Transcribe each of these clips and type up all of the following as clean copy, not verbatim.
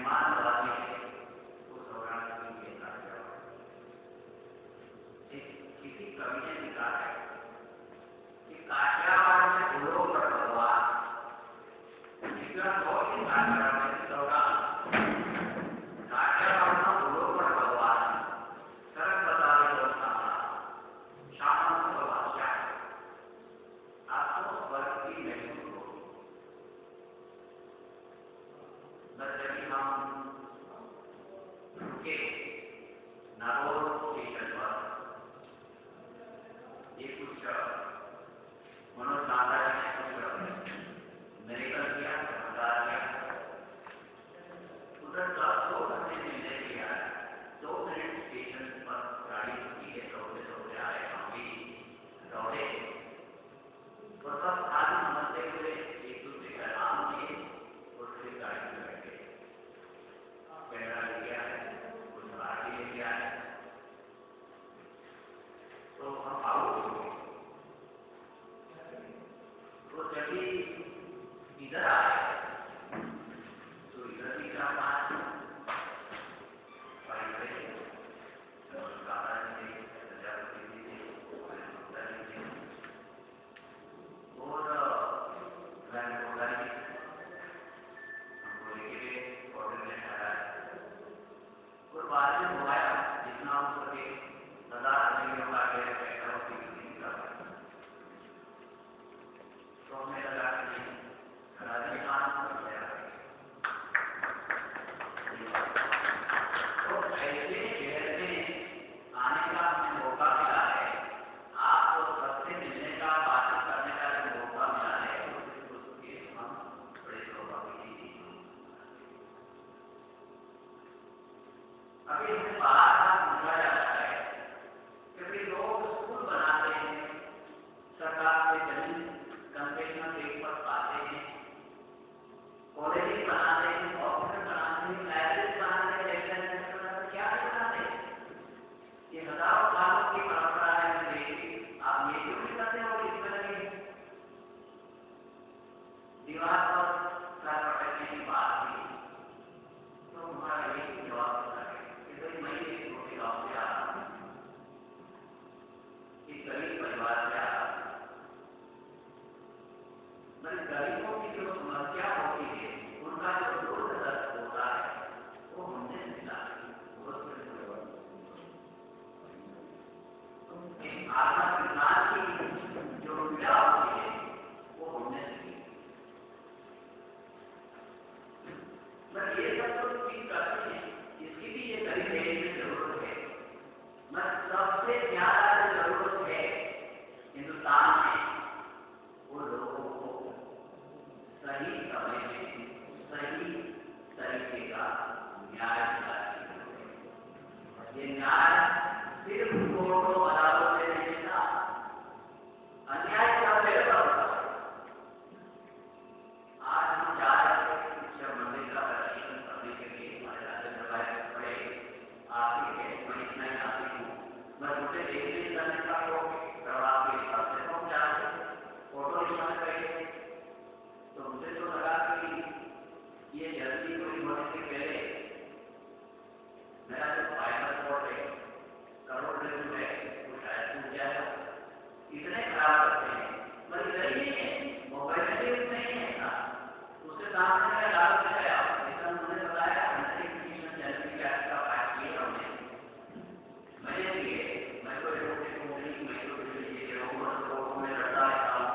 मेहमान नवाजी है उस दौरान ये कार्य किसी कवि ने लिखा है कि काठियावाड़ में फूलों पर भगवान बहुत ही काठियावाड़ के दौरान काठियावाड़ में फूलों पर भगवान सरक बतावे तो शाम भगवान क्या आपको स्वर्ग की महसूस होगी। बस जब हम रुके नागौर स्टेशन पर ये कुछ मनोज नांदा जी ने कुछ मेडिकल किया चमत्कार किया उधर 2 घंटे मिलने के आए 2 मिनट स्टेशन पर गाड़ी रुकी है दौड़ते आए हम भी दौड़े और सब खाली समझते हुए एक दूसरे का नाम किए और फिर गाड़ी में बैठे कैमरा लेके आए कुछ बाकी लेके आए तो हम आउट हो गए। तो जब भी इधर आए तो इधर भी क्या बात बाद में बुलाया जितना हो सके सदा नहीं होगा कि ऐसा होती नहीं कर तो हमें लगा कि राजस्थान हो गया तो ऐसे शहर में आने का हमें मौका मिला है आपको सबसे मिलने का बातचीत करने का जो मौका मिला है उसके हम बड़े सौभाग्य की अभी हमें बार पूछा जाता है क्योंकि लोग स्कूल बनाते हैं सरकार से जमीन कंसेशनल रेट पर पाते हैं कॉलेज बनाते हैं हॉस्पिटल बनाते हैं लाइब्रेरी बनाते हैं क्या बनाते हैं ये हजारों सालों की परंपरा है आप ये क्यों नहीं करते हो इस तरह की दीवार पर सर पटकने की बात हुई तो हमारा यही जवाब होता है मैं एक छोटे गांव से आ रहा हूँ एक गरीब परिवार से आ रहा हूँ मैंने गरीबों की जो समस्या होती है उनका जो दुर्द दर्द होता है वो हमने मिला आत्मा विज्ञान की जो पीड़ा होती है वो हमने सीखी। बस ये सब तो ठीक करते हैं इसकी भी ये करीब देने की जरूरत है। बस सबसे ज्यादा जरूरत है हिंदुस्तान में वो लोगों को सही समय में सही तरीके का न्याय दिलाने की जरूरत है। ये न्याय सिर्फ कोर्टों अदालतों से नहीं मिलता अन्याय का पहले होता है। आज हम जा रहे हैं शिव मंदिर का प्रदर्शन करने के लिए हमारे राजेंद्र भाई बड़े आर्थिक है मैं इतना ही आर्थिक हूँ मैं मुझे देखने करने का तो प्रभाव के हिसाब से हम जा रहे फोटो निकाल बैठे तो मुझे तो लगा कि ये जल्दी कोई होने से पहले मेरा जो फाइनल रिपोर्ट है करोड़ रेवेन्यू है वो शायद टूट जाएगा इतने खराब करते हैं पर इधर ही नहीं है मोबाइल में भी नहीं है उसके सामने मैं अदालत में गया ऐसा उन्होंने बताया का पास किया हमने मैंने लिए मैं तो मैं तो कोर्ट में लड़ता रहता हूँ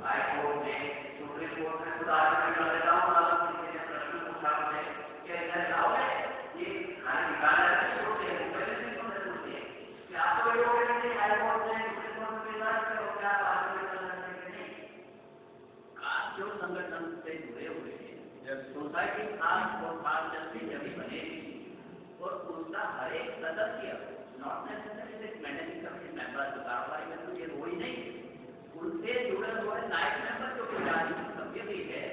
हाई कोर्ट में सुप्रीम कोर्ट में खुद आर्ग्यूमेंट कर लेता हूँ किसी ने प्रश्न पूछा मुझे क्या इधर जाओगे ये खाली निकालने से सोचते हैं मोबाइल से सुनने पूछते हैं कि आप तो ये हाई कोर्ट में सुप्रीम कोर्ट में क्या आप आर्ग्यूमेंट कर सकते हैं नहीं आप जो संगठन से जुड़े हुए हैं जब सोसाइटी खास और खास जस्टिस अभी बनेगी और उसका हर एक सदस्य not necessary managing committee member जो कारोबारी में तो ये वो ही नहीं उनसे जुड़े हुए नाइट मेंबर जो राजनीतिक सभ्य भी है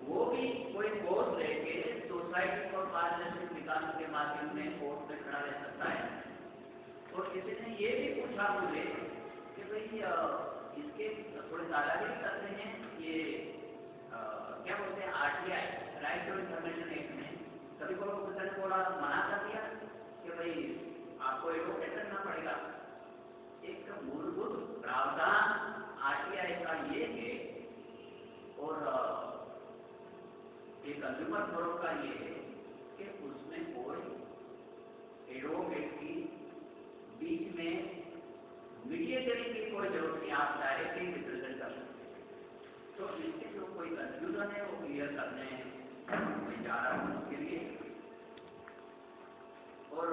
वो भी कोई पोस्ट लेके सोसाइटी और खास जस्टिस निकालने के माध्यम में कोर्ट में खड़ा रह सकता है। और किसी ने ये भी पूछा मुझे कि भाई इसके थोड़े दादागिरी करते हैं ये क्या बोलते हैं RTI right to information act में सभी को ने बोला, मना कर दिया कि भाई आपको एडवोकेट करना पड़ेगा। एक मूलभूत प्रावधान आरटीआई का ये है और एक कंज्यूमर फोरम का ये है कि उसमें कोई एडवोकेट की बीच में मीडिएटर की कोई जरूरत नहीं, आप डायरेक्टली रिप्रेजेंट कर सकते हैं। तो इसके जो कोई कंफ्यूजन है वो क्लियर करने मैं जा रहा हूँ उसके लिए। और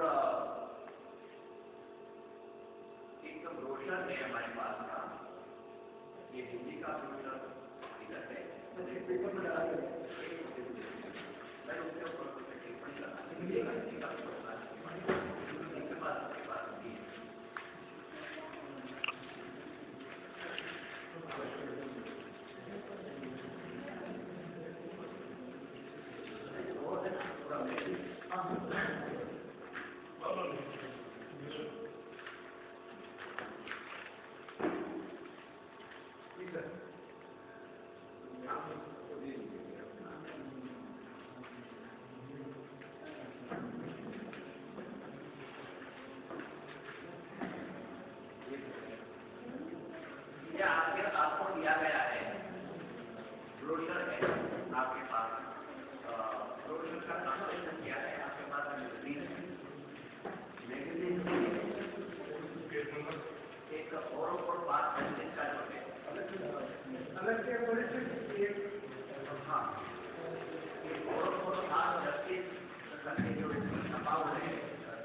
एक ब्रोशर है हमारे पास का, ये हिंदी का ब्रोशर इधर है, पेपर में डाला है, मैं उसके ऊपर कुछ टिप्पणी करना हिंदी का इसके बाद आपको दिया गया है, ब्रोशर है आपके पास, ब्रोशर का ट्रांसलेशन किया है आपके पास, मैगजीन एक और बात है जिसका जो है अलग से हाँ, और खास जस्टिस करके जो छपा हुआ है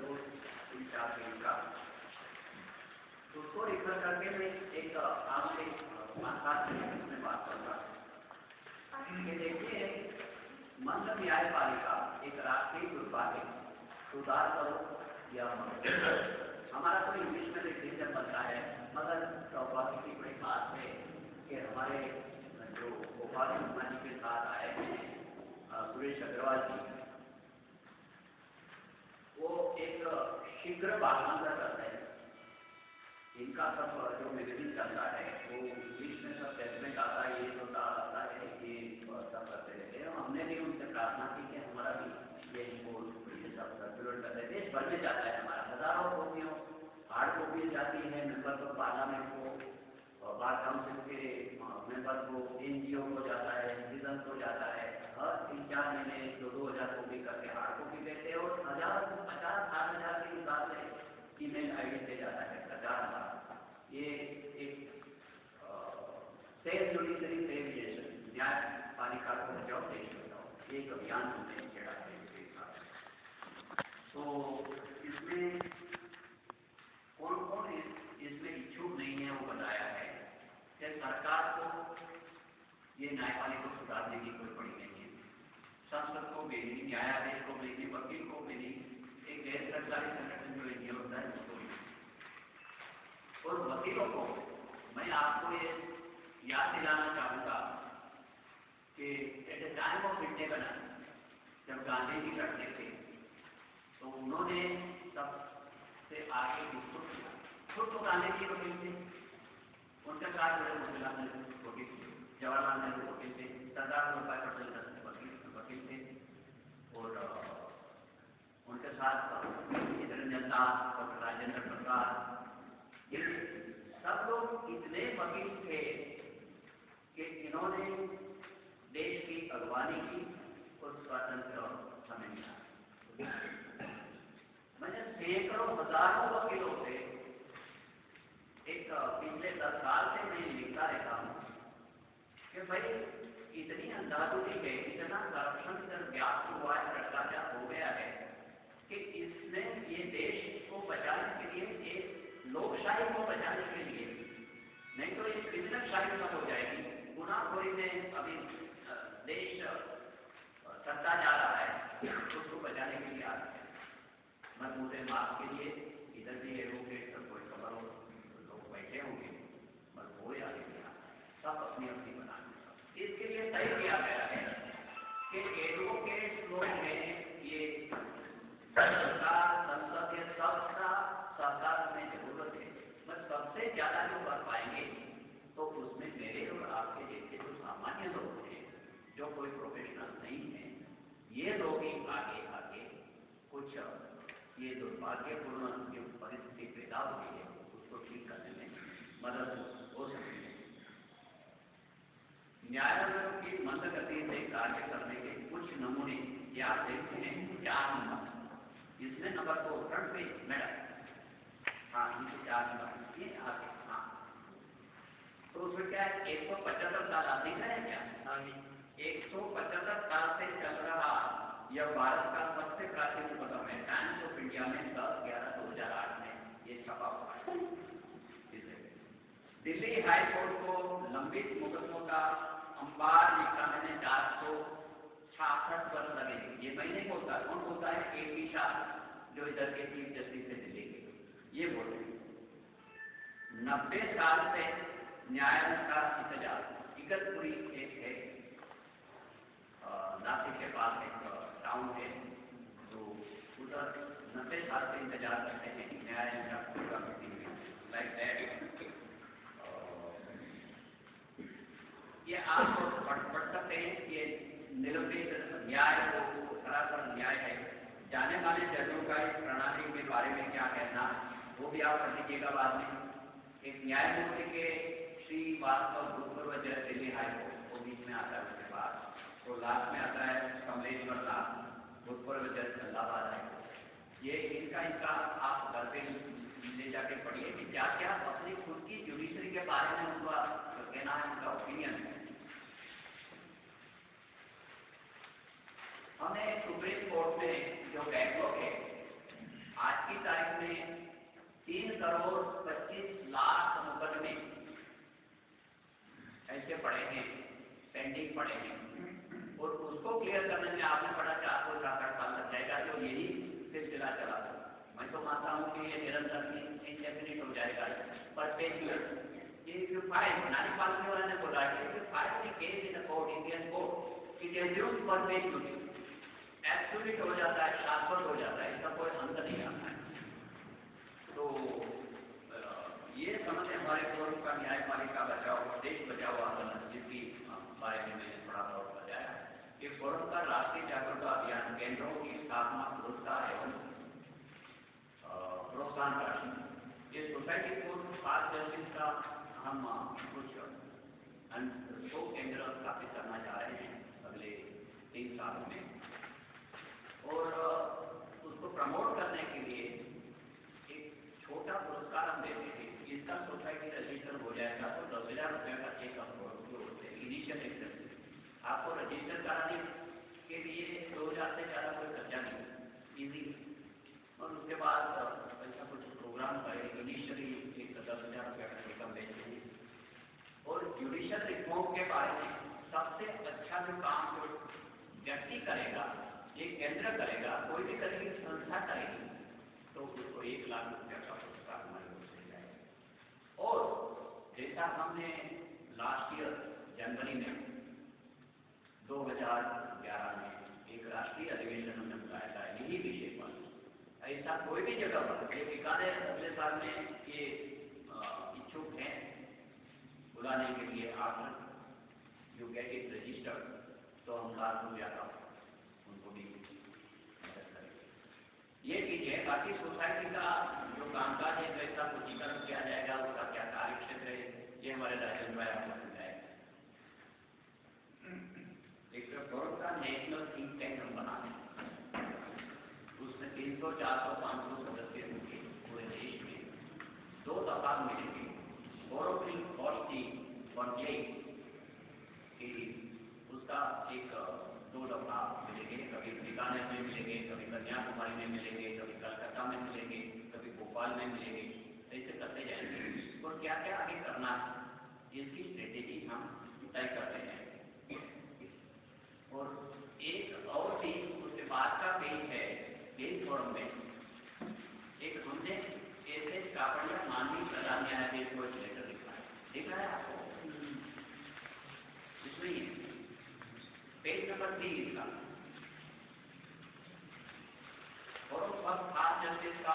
2-4 दिन का, उसको रिफर करके मैं एक आपसे में बात करूँगा। ये देखिए, मंद न्यायपालिका एक राष्ट्रीय दुर्भाग्य, सुधार करो या हमारा तो इंग्लिश में लिटरेचर बनता है, मगर सौभाग्य की बड़ी बात है कि हमारे जो गोपाल शर्मा जी के साथ आए हैं सुरेश अग्रवाल जी, वो एक शीघ्र भाषांतर करते हैं। इनका सब जो मैगजीन चलता है वो इंग्लिश में सब स्टेटमेंट आता है, ये होता आता है, ये सब करते रहते हैं। हमने भी उनसे प्रार्थना की कि हमारा भी ये इनको ये सब सर्कुलेट करते हैं। देश भर में जाता है हमारा, हजारों कॉपियों हार्ड कॉपी जाती है मेंबर ऑफ पार्लियामेंट को, बार काउंसिल के मेंबर को, NGO को जाता है, सिटीजन को जाता है। हर 3-4 महीने 2-2 हज़ार कॉपी करके हार्ड कॉपी देते हैं और 50,000 के हिसाब से ईमेल ID से जाता है 1000। ये एक सेफ जुडिशरी सेविएशन, न्यायपालिका को बचाओ देश बचाओ, एक अभियान हमने छेड़ा है इसके साथ। तो इसमें कौन कौन इसमें इच्छुक नहीं है वो बताया है कि सरकार को ये न्यायपालिका को सुधारने की कोई बड़ी नहीं है, संसद को भी नहीं, न्यायाधीश को भी नहीं, वकील को भी नहीं, एक गैर सरकारी संगठन जो NGO होता है उसको भी। और वकीलों को मैं आपको ये याद दिलाना चाहूँगा कि at the time of independence जब गांधी जी लड़ते थे तो उन्होंने सबसे आगे किसको किया? खुद तो गांधी जी वकील थे, उनके साथ जुड़े मोतीलाल नेहरू वकील थे, जवाहरलाल नेहरू वकील थे, सरदार वल्लभ भाई पटेल वकील थे, और उनके साथ निरंजन दास, डॉक्टर राजेंद्र प्रसाद, ये सब लोग इतने वकील थे कि इन्होंने देश की अगवानी की और स्वतंत्र समय मिला। मैंने सैकड़ों हजारों वकीलों से एक पिछले 10 साल से मैं लिखता रहता हूँ कि भाई इतनी अंधाधुंधी है, इतना करप्शन इधर व्याप्त हुआ है, भ्रष्टाचार हो गया है कि इसने ये देश को बचाने के लिए, एक लोकशाही को बचाने के लिए, नहीं तो ये क्रिमिनलशाही कब हो जाएगी, गुनाखोरी में अभी देश सत्ता जा रहा है, उसको बचाने के लिए आ रहे हैं। मत मुझे माफ के लिए इधर भी एडवोकेट सब कोई खबर हो लोग बैठे होंगे, मत हो या नहीं, सब अपनी अपनी बनाने। इसके लिए तय किया गया है कि एडवोकेट लोग हैं, ये सरकार संसद के सबका सरकार में जरूरत है, बस सबसे ज्यादा जो कर पाएंगे तो उसमें मेरे और आपके जैसे जो सामान्य लोग हैं, जो कोई प्रोफेशनल नहीं है, ये लोग ही आगे ये दुर्भाग्यपूर्ण जो परिस्थिति पैदा हुई है उसको ठीक करने में मदद हो सकती है। न्यायालयों की मंदगति से कार्य करने के कुछ नमूने ये आप देखते हैं 4 नंबर, इसमें नंबर 2 फ्रंट पेज मैडम, हाँ नीचे 4 नंबर ये आगे, हाँ तो उसमें क्या है 175 साल आप देख रहे हैं क्या? 175 साल से चल रहा यह भारत का सबसे प्राचीन मुकदमा है। टाइम्स ऑफ इंडिया में 10/11/2008 में ये छपा हुआ है। दिल्ली हाई कोर्ट को लंबित मुकदमों का अंबार निकालने में 466 वर्ष लगे। ये मैं नहीं बोलता, कौन बोलता है? के.पी. शाह, जो इधर के चीफ जस्टिस है दिल्ली के, ये बोलते हैं 90 साल से न्यायालय का इंतजार। इगतपुरी एक है, नासिक के पास एक टाउन है, तो उधर 90 साल से इंतजार करते हैं न्यायालय का पूरा लाइक दैट। ये आप पढ़ सकते हैं, ये निरपेक्ष न्याय को सरासर न्याय है। जाने माने जजों का इस प्रणाली के बारे में क्या कहना, वो भी आप पढ़ लीजिएगा बाद में। एक न्यायमूर्ति के श्रीवास्तव भूतपूर्व जज दिल्ली हाईकोर्ट, वो बीच में आता है उसके बाद, तो लास्ट में आता है कमलेश्वर नाथ भूतपूर्व जज इलाहाबाद हाईकोर्ट। ये इनका आप घर पे ले जाके पढ़िए कि क्या क्या अपनी खुद की जुडिशरी के बारे में उनका कहना है, उनका ओपिनियन है। हमें सुप्रीम कोर्ट में जो बैकलॉग है आज की तारीख में 3,25,00,000 मुकदमे ऐसे पड़े हैं, पेंडिंग पड़े हैं, और उसको क्लियर करने में आपने पढ़ा 4 से 7 साल लग जाएगा, जो यही सिलसिला चला। मैं तो मानता हूँ कि ये निरंतर इंडेफिनिट हो जाएगा। पर if you find, नारीपाल वाले ने बोला कि if you find a case in a court, Indian court, it assumes perpetuity, absolute हो जाता है, शाश्वत हो जाता है, इसका कोई अंत नहीं आता है। तो ये समझ हमारे पूर्व का न्यायपालिका बचाओ देश बचाओ आंदोलन, जिसकी बारे में मैंने थोड़ा बहुत बताया कि फोरम का राष्ट्रीय जागरूकता अभियान, केंद्रों की स्थापना, पुरस्कार एवं प्रोत्साहन राशि, ये सोसाइटी को 5 जस्टिस का हम कुछ 100 केंद्र स्थापित करना चाह रहे हैं अगले 3 साल में, और उसको प्रमोट करने के लिए एक छोटा पुरस्कार हम देते हैं। इसका सोसाइटी रजिस्टर हो जाएगा तो 10,000 रुपये का चेक आपको इनिशियल एक्सपेंस आपको रजिस्टर कराने के लिए 2,000 से ज़्यादा कोई खर्चा नहीं, ईजी। और उसके बाद ऐसा कुछ प्रोग्राम करेंगे, इनिशियली 10,000 रुपये का चेक हम देते हैं। और जुडिशियल रिफॉर्म के बारे में सबसे अच्छा जो काम जो व्यक्ति करेगा, एक केंद्र करेगा, कोई भी तरह की संस्था करेगी, तो उसको 1,00,000 रुपये का पुरस्कार हमारे ओर से जाएगा। और जैसा हमने लास्ट ईयर जनवरी में 2011 में एक राष्ट्रीय अधिवेशन हमने बुलाया था यही विषय पर, ऐसा कोई भी जगह पर ये बिकाने अगले साल में ये इच्छुक हैं बुलाने के लिए, आकर यू गेट इट रजिस्टर्ड, तो हम लास्ट में जाता उनको भी मदद करेंगे। ये कीजिए। बाकी सोसाइटी का जो कामकाज है कैसा पूंजीकरण किया जाएगा, उसका क्या कार्य क्षेत्र है, ये हमारे राजेंद्र भाई आपको समझाएगा। एक फोरम का नेशनल थिंक टैंक हम बना दें, उसमें 300, 400, 500 सदस्य होंगे पूरे देश में, 2 दफा मिलेंगे। फोरम की पॉलिसी उसका एक 2 दफा मिलेंगे, कभी बीकानेर में मिलेंगे, कभी कन्याकुमारी में मिलेंगे, कभी कलकत्ता में मिलेंगे, कभी भोपाल में मिलेंगे, ऐसे करते जाएंगे। और क्या क्या आगे करना है इसकी स्ट्रेटेजी हम तय करते हैं। और एक और चीज उसके बाद का पेज है, पेज फोरम में एक हमने ऐसे कापड़िया माननीय प्रधान न्यायाधीश को एक लेटर लिखा है, देखा है आपको? इसमें पेज नंबर 3 इसका फोरम फॉर फास्ट जस्टिस का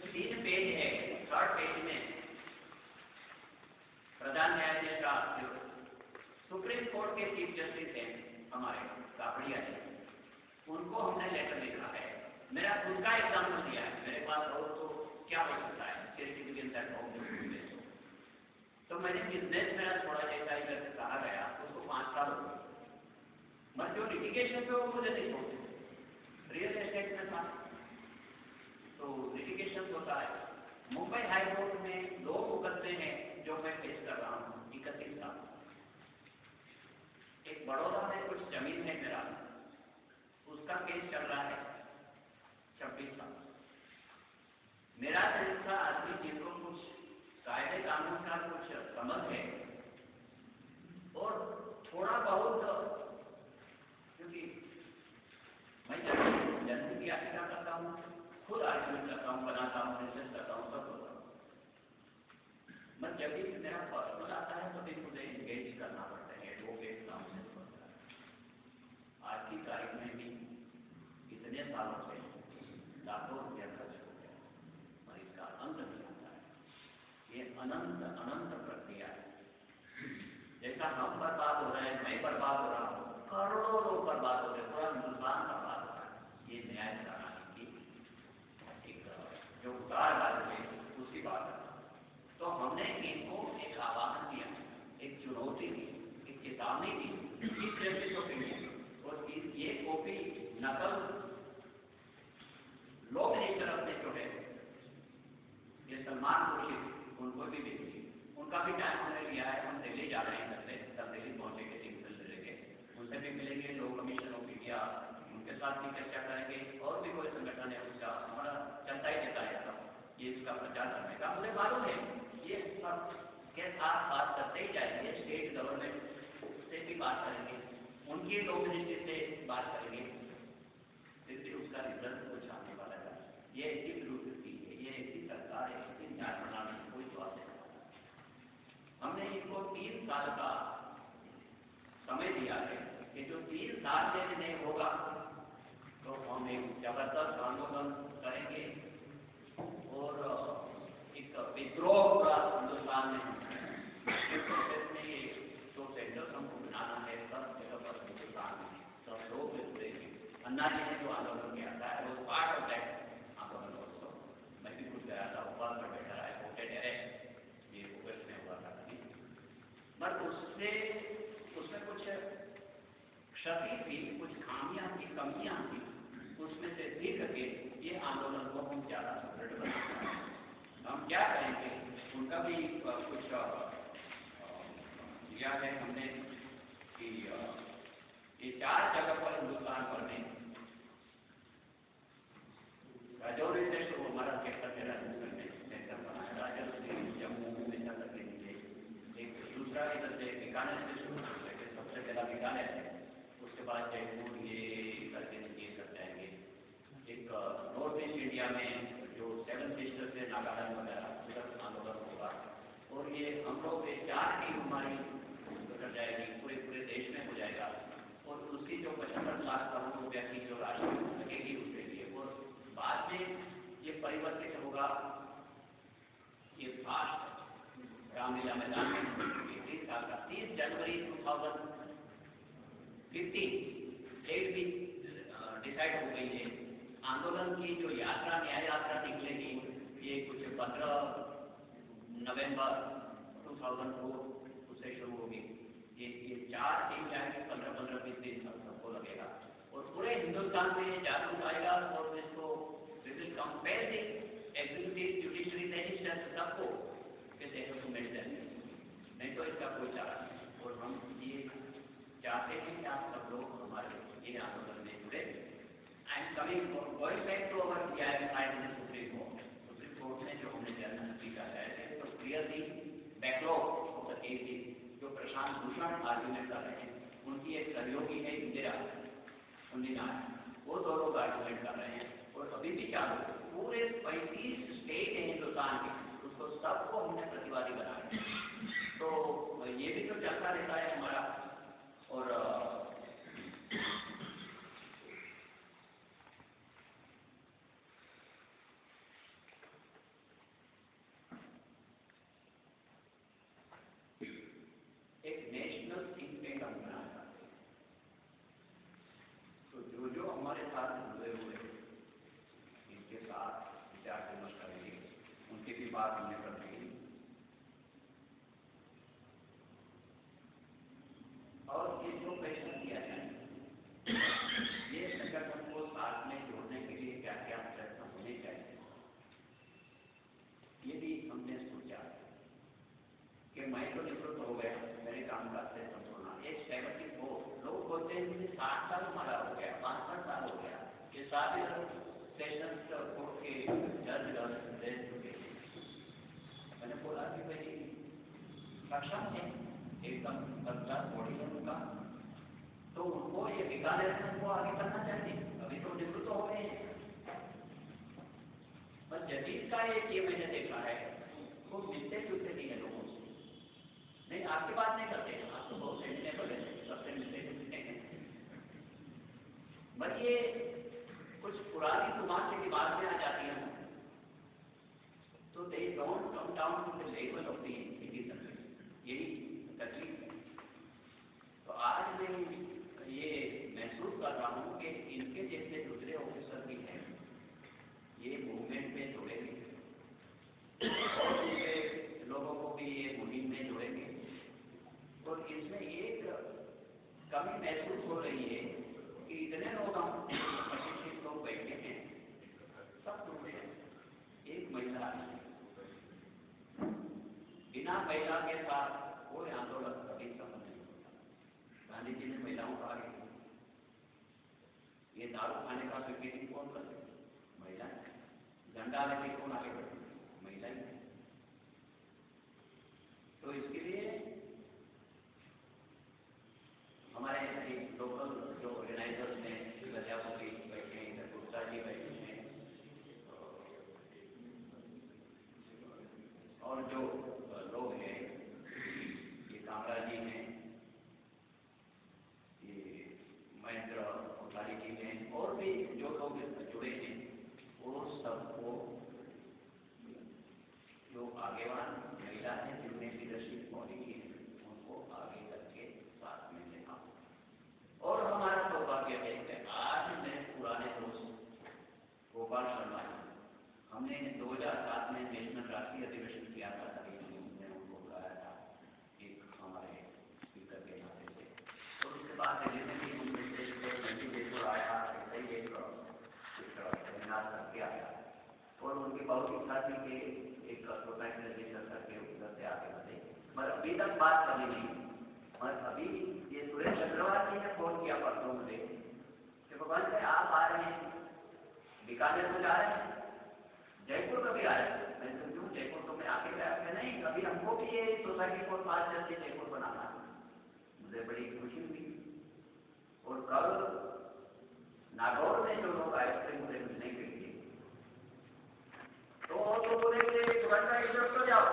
3 पेज है। 3rd पेज में प्रधान न्यायाधीश का सुप्रीम कोर्ट के चीफ जस्टिस हैं हमारे कापड़िया जी, उनको हमने लेटर लिखा है मेरा खुद का एग्जाम्पल दिया है, मेरे पास और तो क्या हो सकता है, तो मैंने बिजनेस मेरा थोड़ा जैसा इधर कहा गया, उसको 5 साल हो गए। मैं जो लिटिगेशन पे वो मुझे नहीं पहुंचे, रियल एस्टेट में था तो लिटिगेशन होता है। मुंबई हाई कोर्ट में लोग मुकदमे हैं जो मैं फेस कर रहा हूँ 31 साल। एक बड़ौदा में कुछ जमीन है मेरा, उसका केस चल रहा है 26 साल। मेरा जैसा आदमी जिनको कुछ कायदे कानून का कुछ समझ है और थोड़ा बहुत, क्योंकि मैं जन्म की यात्रा करता हूँ, खुद आर्ग्यूमेंट करता हूँ, बनाता हूँ, रिसर्च करता हूँ, सब होता हूँ। मैं जब भी मेरा पर्सनल आता है तो भी मुझे इंगेज करना पड़ता है, एडवोकेट काउंसिल होता है। आज की तारीख में भी इतने सालों से लाखों रुपया खर्च हो गया और इसका अंत नहीं आता है। ये अनंत अनंत प्रक्रिया है। जैसा हम बर्बाद हो रहे हैं, मैं बर्बाद हो रहा हूँ, करोड़ों लोग बर्बाद हो रहे हैं, पूरा हिंदुस्तान बर्बाद हो रहा है। ये न्याय प्रणाली की एक जो उतार डाल है उसकी बात है। तो हमने इनको एक आह्वान दिया, एक चुनौती दी, एक चेतावनी दी, इस जस्टिस ओपिनियन और ये कॉपी नकल लोग एक तरफ से जो है ये सलमान खुर्शीद उनको भी भेजी, उनका भी टाइम हमने लिया है। हम दिल्ली जा रहे हैं, कल दिल्ली पहुंचेंगे, टीम लेके उनसे भी मिलेंगे, लोग कमीशन ऑफ इंडिया उनके साथ भी चर्चा करेंगे, और भी कोई संगठन है उसका हमारा चलता ही रहता है ये इसका प्रचार करने का। मुझे मालूम है ये सब के साथ बात करते ही जाएंगे, स्टेट गवर्नमेंट से भी बात करेंगे, उनकी लोक मिनिस्ट्री से बात करेंगे, फिर भी उसका रिजल्ट कुछ आने वाला है। ये ऐसी प्रवृत्ति है, ये ऐसी सरकार है, ऐसी न्याय प्रणाली कोई जवाब नहीं पाता। हमने इनको 3 साल का समय दिया है कि जो 3 साल में नहीं होगा तो हम एक जबरदस्त आंदोलन करेंगे और एक विद्रोह पूरा हिंदुस्तान में ये जो सेंटर हमको बनाना है सब जगह पर हिंदुस्तान में सब लोग जुड़े। अन्ना जी ने जो आंदोलन किया था वो पार्ट ऑफ दैट आंदोलन दोस्तों। मैं भी कुछ गया था, ऊपर में बैठा रहा है, वोटेड अरेस्ट ये अगस्त में हुआ था कभी, बट उसमें कुछ क्षति थी, कुछ खामियां थी, कमियां थी, उसमें से सीख के ये आंदोलन को हम ज़्यादा सुदृढ़ बनाते हैं। हम क्या करेंगे, उनका भी कुछ दिया है हमने कि ये 4 जगह पर हिंदुस्तान भर में, राजौरी से तो हमारा सेक्टर है, राजस्थान में सेक्टर बनाया, राजस्थान जम्मू में सेक्टर के नीचे एक दूसरा इधर से बीकानेर से शुरू करके सबसे पहला बीकानेर है, उसके बाद जयपुर ये करके नीचे कर जाएंगे। एक नॉर्थ ईस्ट इंडिया में जो 7 सिस्टर्स है, नागालैंड वगैरह उधर आंदोलन होगा, और ये हम लोग 4 टीम हमारी कर जाएगी, पूरे देश में हो जाएगा, और उसकी जो 75 लाख करोड़ रुपया की जो राशि लगेगी उसके लिए, और बाद में ये परिवर्तित होगा, ये फास्ट रामलीला मैदान में 30 साल का 30 जनवरी 2015 डेट भी डिसाइड हो गई है। आंदोलन की जो यात्रा, न्याय यात्रा निकलेगी, ये कुछ 15 नवंबर 2004 उससे शुरू होगी। ये 4 दिन जाएंगे, 15-20 दिन सबको लगेगा, और पूरे हिंदुस्तान में ये जागरूक आएगा, और इसको कंपेयर दी एग्जीक्यूटिव जुडिशरी लेजिस्लेचर सबको के देशों को मिल जाएंगे, नहीं तो इसका कोई चारा नहीं। और हम ये चाहते हैं कि आप सब लोग हमारे ये आंदोलन में जुड़े। I am coming going back to our supreme court में जो हमने जर्नल लिखा है, तो clearly backlog of the cases जो प्रशांत भूषण आर्ग्यूमेंट कर रहे हैं, उनकी एक सहयोगी है इंदिरा उन्नीना, वो दोनों आर्ग्यूमेंट कर रहे हैं, और अभी भी चालू पूरे 35 स्टेट हैं हिंदुस्तान के, उसको सबको हमने प्रतिवादी बनाया। तो ये भी तो चलता रहता है हमारा। और एक नेशनल थिंक टैंक हम बनाना चाहते हैं, तो जो हमारे साथ जुड़े हुए के साथ विचार विमर्श करेंगे। उनकी भी बात हमने कर दी और ये जो प्रश्न किया जाए ये संगठन को साथ में जोड़ने के लिए क्या क्या प्रयत्न होने चाहिए, ये भी हमने सोचा कि मैं तो निवृत्त हो गया, मेरे काम का से संपूर्ण एक 74 लोग बोलते हैं मुझे 60 साल हमारा हो गया, 65 साल हो गया, ये सारे सेशन कोर्ट के जज रह चुके हैं। मैंने बोला कि भाई सक्षम है, एकदम बदलाव बॉडी है उनका, तो उनको ये बीकानेर में उनको आगे करना चाहिए। अभी तो निवृत्त हो गए हैं, पर जदीद का एक ये मैंने देखा है वो मिलते जुलते नहीं है लोगों से। नहीं, आपकी बात नहीं करते, आप तो बहुत सेंसिबल है, सबसे मिलते जुलते हैं। बस ये कुछ पुरानी समाज की बात में आ जाती है तो they don't come down to the level of the citizen, यही तकलीफ है। तो आज मैं ये महसूस कर रहा हूँ कि इनके जैसे दूसरे ऑफिसर भी हैं, ये मूवमेंट में जोड़ेंगे और दूसरे लोगों को भी ये मुहिम में जोड़ेंगे। और इसमें एक कमी महसूस हो रही है कि इतने लोग हम प्रशिक्षित लोग बैठे हैं, सब लोग हैं, एक महिला है, बिना महिला के साथ कोई आंदोलन कभी सफल नहीं होता। गांधी जी ने महिलाओं को आगे किया, ये दारू खाने का विज्ञापन कौन करते, महिला, झंडा लेके कौन आगे बढ़े, महिला ही। तो इसके लिए हमारे लोकल जो ऑर्गेनाइजर्स हैं, प्रजापति बैठे हैं, इधर गुप्ता जी बैठे हैं, और जो लोग हैं, ये कामरा जी हैं, ये महेंद्र कोठारी जी हैं, और भी जो लोग जुड़े हैं, वो सबको जो आगेवान महिला है जिनने लीडरशिप क्वालिटी है उनको आगे करके साथ में लेना। और हमारा सौभाग्य है कि आज मेरे पुराने दोस्त गोपाल शर्मा जी, हमने 2007 में नेशनल राष्ट्रीय अधिवेशन किया था, तभी हमने उनको बुलाया था एक हमारे स्पीकर के नाते से। और उसके बाद दिल्ली में भी उनके मंडी आया, ऐसे ही एक सेमिनार करके आया और उनकी बहुत इच्छा थी कि एक सोसाइटी रजिस्टर करके उधर से आगे बढ़े, मगर अभी तक बात कभी नहीं। और अभी ये सुरेश अग्रवाल जी ने फोन किया परसों मुझे कि भगवान भाई आप आ रहे हैं, बीकानेर को जा रहे हैं, जयपुर कभी आ रहे हैं। मैं तो क्यों, जयपुर तो मैं आके गया, नहीं कभी हमको भी ये सोसाइटी को पास जल्दी जयपुर बनाना है। मुझे बड़ी खुशी हुई। और कल नागौर में जो लोग आए थे मुझे मिलने के लिए, तो बोले घंटा इधर तो जाओ,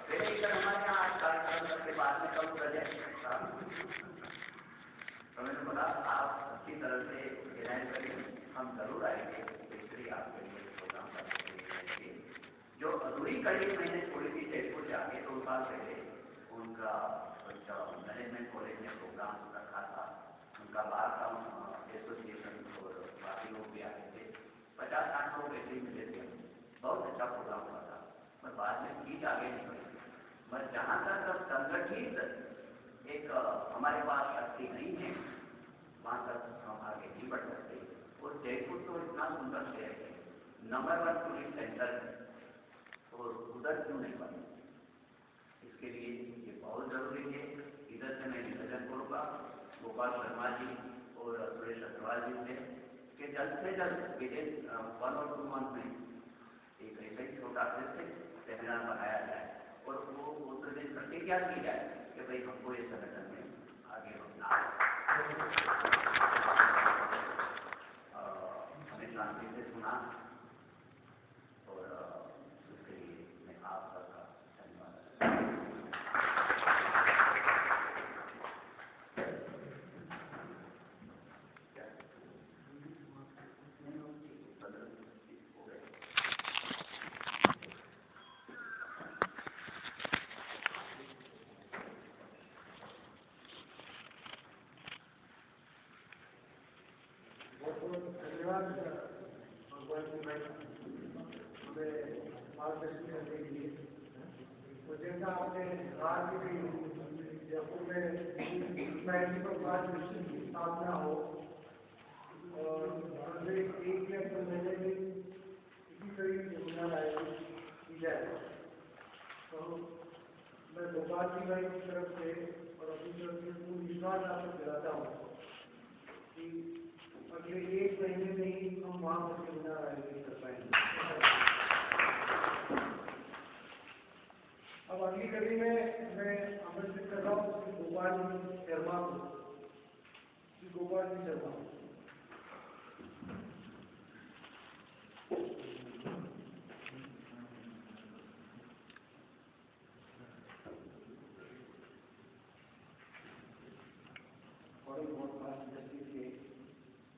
पहले इधर हमारे यहाँ आज कार्यक्रम करके बाद में कल उधर जाए। तो मैंने बोला आप अच्छी तरह से डिजाइन करिए, हम जरूर आएंगे, इसलिए आपके लिए प्रोग्राम करके। जो अधूरी कड़ी मैंने छोड़ी थी जयपुर जाके 2 साल पहले, उनका मैनेजमेंट कॉलेज में प्रोग्राम रखा था, उनका बार काउंसिल एसोसिएशन और बाकी लोग भी आए थे, 50-60 लोग ऐसे ही मिले थे, बहुत अच्छा प्रोग्राम हुआ था। पर बाद में चीज आगे नहीं बढ़ी। मैं जहाँ तक संगठित एक हमारे पास शक्ति नहीं है, वहाँ तक हम आगे नहीं बढ़ सकते। और जयपुर तो इतना सुंदर शहर है, नंबर 1 टूरिस्ट सेंटर है, और उधर क्यों नहीं बने, इसके लिए ये बहुत जरूरी है। इधर से मैं निवेदन करूँगा गोपाल शर्मा जी और सुरेश अग्रवाल जी से कि जल्द से जल्द विदिन 1 और 2 मंथ में एक ऐसा ही छोटा से सेमिनार बनाया जाए और वो उस दिन प्रतिज्ञा की जाए कि भाई हमको इस संगठन में आगे बढ़ना है। हमें शांति से सुना और उसके लिए मैं आप सबका धन्यवाद। धन्यवाद। कि भाई हमें मार्गदर्शन करने के लिए। तो जैसा आपने कहा कि जयपुर में म्यूनसिपल कॉर्पोरेशन की स्थापना हो और अगले 1 या 2 महीने में इसी तरह की सेमिनार आयोजित की जाए। तो मैं गोपाल जी भाई की तरफ से और अपनी तरफ से पूर्ण विश्वास आपको दिलाता हूँ कि अगले 1 महीने में ही हम वहाँ पर सेमिनार आयोजित कर पाएंगे। अब अगली कड़ी में मैं आमंत्रित कर रहा हूँ श्री गोपाल जी शर्मा को। श्री गोपाल जी शर्मा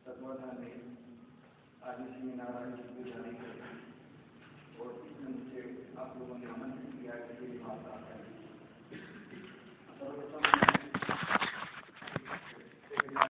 तत्वाधान में आज सेमिनार आयोजित किए जाने के और इसमें मुझे आप लोगों ने आमंत्रित किया कि ये बात आप करें।